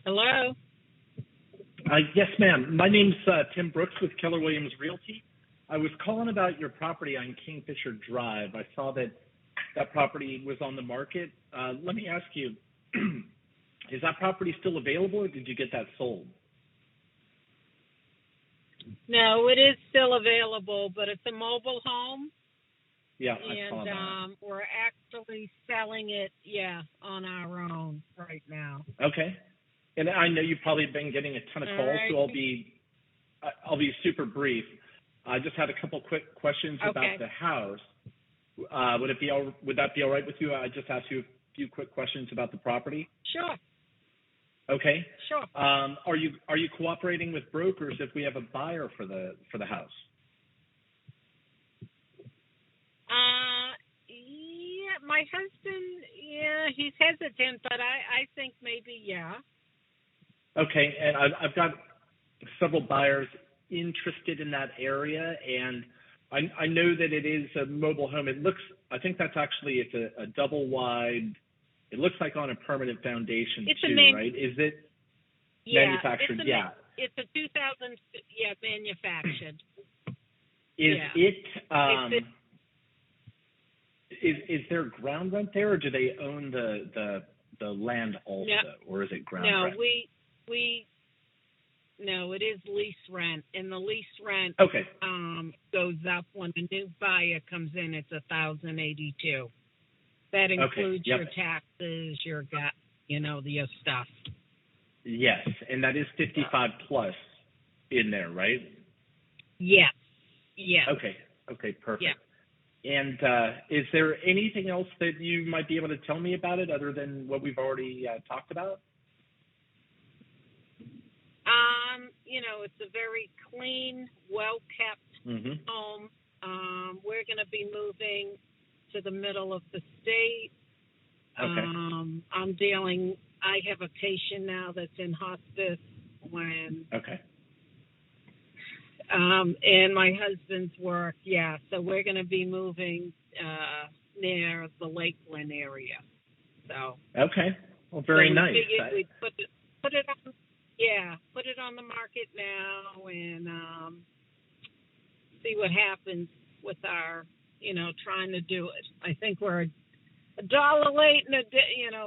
Hello? Yes, ma'am. My name's Tim Brooks with Keller Williams Realty. I was calling about your property on Kingfisher Drive. I saw that property was on the market. Let me ask you, is that property still available, or did you get that sold? No, it is still available, but it's a mobile home. Yeah, I saw that. And we're actually selling it, on our own right now. Okay. And I know you've probably been getting a ton of calls, right. so I'll be super brief. I just had a couple quick questions about the house. Would that be all right with you? I just asked you a few quick questions about the property. Sure. Okay. Sure. Are you cooperating with brokers if we have a buyer for the house? Yeah, my husband, he's hesitant, but I think maybe, yeah. Okay, and I've got several buyers interested in that area, and I know that it is a mobile home. I think that's actually, it's a double wide. It looks like on a permanent foundation right? Is it manufactured? It's a 2000, manufactured. Is there ground rent there, or do they own the land also, or is it ground rent? No, it is lease rent, and the lease rent goes up when a new buyer comes in. It's $1,082. That includes your taxes, your your stuff. Yes, and that is 55 plus in there, right? Yes. Okay, perfect. Yeah. And is there anything else that you might be able to tell me about it other than what we've already talked about? It's a very clean, well-kept home. We're going to be moving to the middle of the state. Okay. I have a patient now that's in hospice and my husband's work, so we're going to be moving near the Lakeland area. So okay, well, very nice. We'd put it on the market now and see what happens with our, trying to do it. I think we're a dollar late and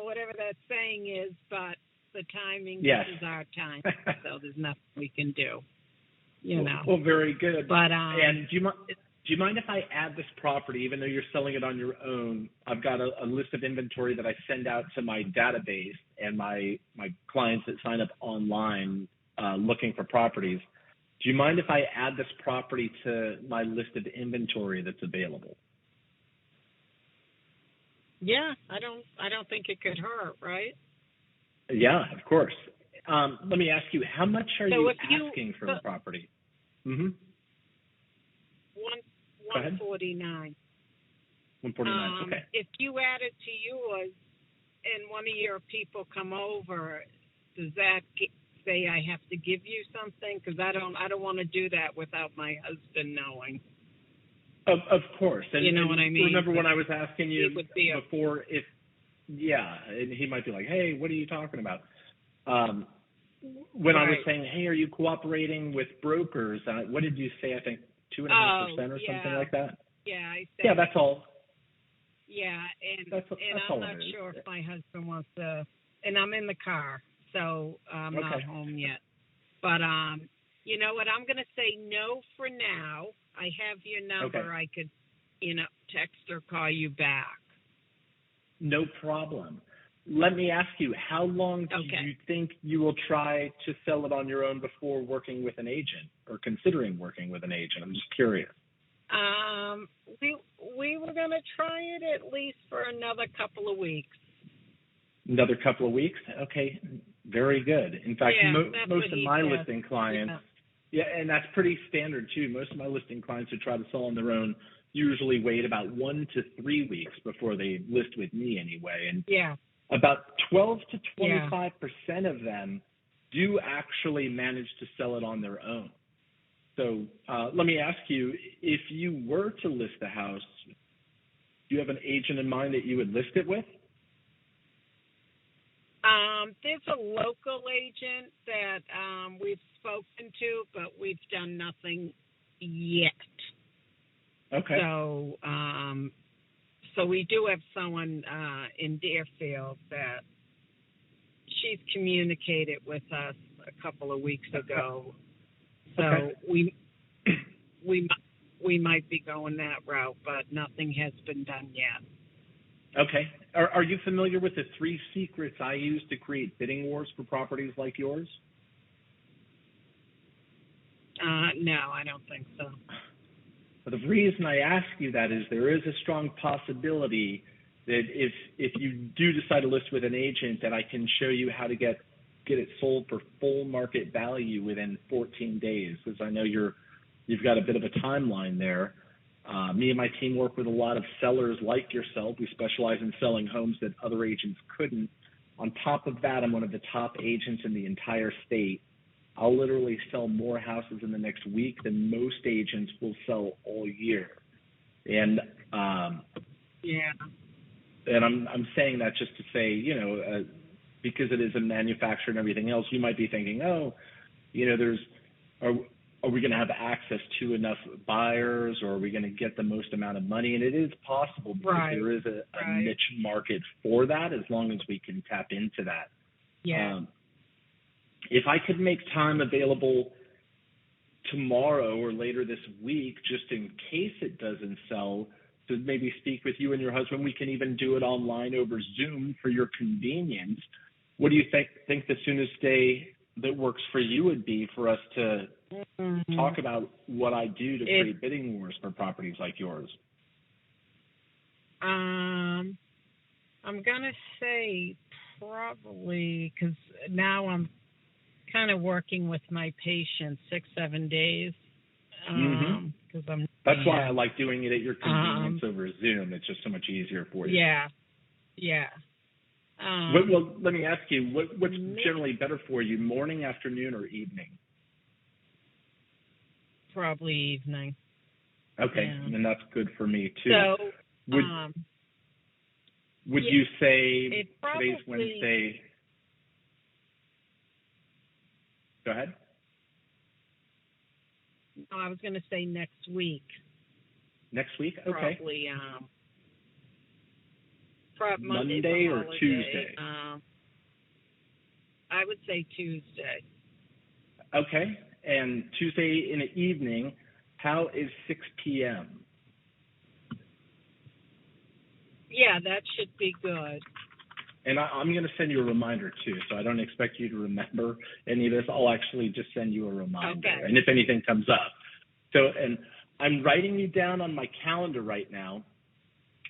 whatever that saying is, but the timing, this is our time, so there's nothing we can do. Well, very good. But and do you mind if I add this property, even though you're selling it on your own? I've got a list of inventory that I send out to my database and my clients that sign up online looking for properties. Do you mind if I add this property to my list of inventory that's available? Yeah, I don't think it could hurt, right? Yeah, of course. Let me ask you, how much are you asking for the property? Mm-hmm. 149. 149. Okay. If you add it to yours, and one of your people come over, does that say I have to give you something? Because I don't want to do that without my husband knowing. Of course. And, you know what I mean? Remember when I was asking you before and he might be like, hey, what are you talking about? When I was saying, hey, are you cooperating with brokers? What did you say? I think 2.5% or something like that? Yeah, I said. Yeah, that's all. Yeah, and that's I'm not sure if my husband wants to, and I'm in the car, so I'm not home yet. But you know what? I'm going to say no for now. I have your number. Okay. I could, text or call you back. No problem. Let me ask you, how long do you think you will try to sell it on your own before working with an agent or considering working with an agent? I'm just curious. We were going to try it at least for another couple of weeks. Another couple of weeks? Okay, very good. In fact, most of my listing clients, and that's pretty standard too. Most of my listing clients who try to sell on their own usually wait about 1 to 3 weeks before they list with me anyway. And about 12 to 25% of them do actually manage to sell it on their own. So let me ask you, if you were to list the house, do you have an agent in mind that you would list it with? There's a local agent that we've spoken to, but we've done nothing yet. Okay. So we do have someone in Deerfield that she's communicated with us a couple of weeks ago. So okay. we might be going that route, but nothing has been done yet. Okay. Are you familiar with the 3 secrets I use to create bidding wars for properties like yours? No, I don't think so. But the reason I ask you that is there is a strong possibility that if you do decide to list with an agent, that I can show you how to get it sold for full market value within 14 days, because I know you've got a bit of a timeline there. Me and my team work with a lot of sellers like yourself. We specialize in selling homes that other agents couldn't. On top of that, I'm one of the top agents in the entire state. I'll literally sell more houses in the next week than most agents will sell all year. And and I'm saying that just to say, because it is a manufacturer and everything else, you might be thinking, are we going to have access to enough buyers, or are we going to get the most amount of money? And it is possible, because there is a niche market for that, as long as we can tap into that. Yeah. If I could make time available tomorrow or later this week, just in case it doesn't sell, to maybe speak with you and your husband, we can even do it online over Zoom for your convenience. What do you think the soonest day that works for you would be for us to talk about what I do to create bidding wars for properties like yours? I'm going to say probably, because now I'm kind of working with my patients 6-7 days. That's why I like doing it at your convenience over Zoom. It's just so much easier for you. Yeah. Well, let me ask you, what's generally better for you, morning, afternoon, or evening? Probably evening. Okay, and that's good for me too. So, would you say today's Wednesday? Go ahead. No, I was going to say next week. Next week? Okay. Probably Monday or Tuesday? I would say Tuesday. Okay. And Tuesday in the evening, how is 6 p.m.? Yeah, that should be good. And I'm going to send you a reminder too, so I don't expect you to remember any of this. I'll actually just send you a reminder, and if anything comes up. So, and I'm writing you down on my calendar right now.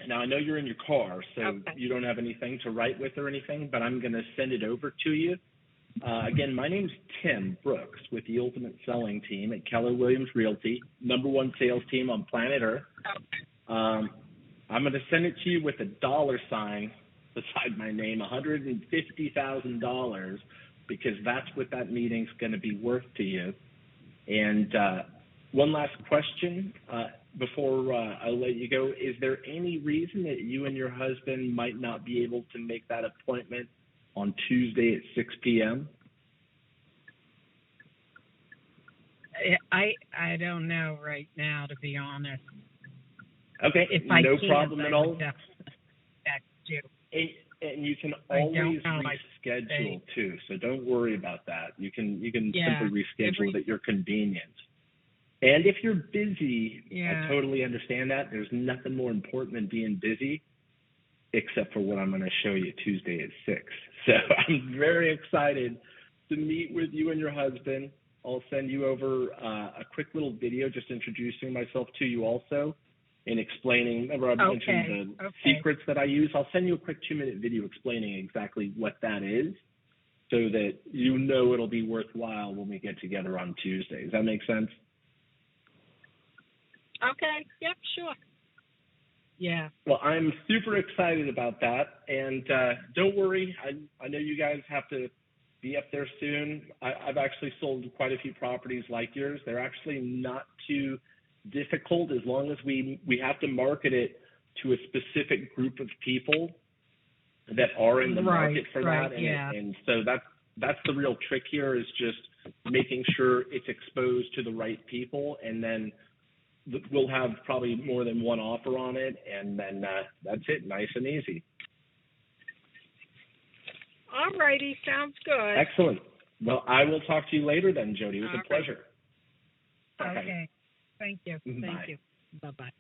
Now, I know you're in your car, so you don't have anything to write with or anything, but I'm going to send it over to you. Again, my name's Tim Brooks with the Ultimate Selling Team at Keller Williams Realty, #1 sales team on planet Earth. I'm going to send it to you with a $sign beside my name, $150,000, because that's what that meeting's going to be worth to you. And one last question before I let you go. Is there any reason that you and your husband might not be able to make that appointment on Tuesday at 6 p.m.? I don't know right now, to be honest. Okay, no problem at all. You. And you can always reschedule too, so don't worry about that. You can simply reschedule at your convenience. And if you're busy, I totally understand that. There's nothing more important than being busy, except for what I'm going to show you Tuesday at 6. So I'm very excited to meet with you and your husband. I'll send you over a quick little video just introducing myself to you also, and explaining, remember I mentioned the secrets that I use. I'll send you a quick 2-minute video explaining exactly what that is, so that you know it'll be worthwhile when we get together on Tuesday. Does that make sense? Okay, yep, sure. Yeah. Well, I'm super excited about that, and don't worry, I know you guys have to be up there soon. I've actually sold quite a few properties like yours. They're actually not too difficult, as long as we have to market it to a specific group of people. that are in the right, market for right, that. Yeah. And so that's the real trick here, is just making sure it's exposed to the right people, and then we'll have probably more than one offer on it, and then that's it, nice and easy. All righty, sounds good. Excellent. Well, I will talk to you later then, Jody. It was a pleasure. Okay. Thank you. Bye. Thank you. Bye-bye.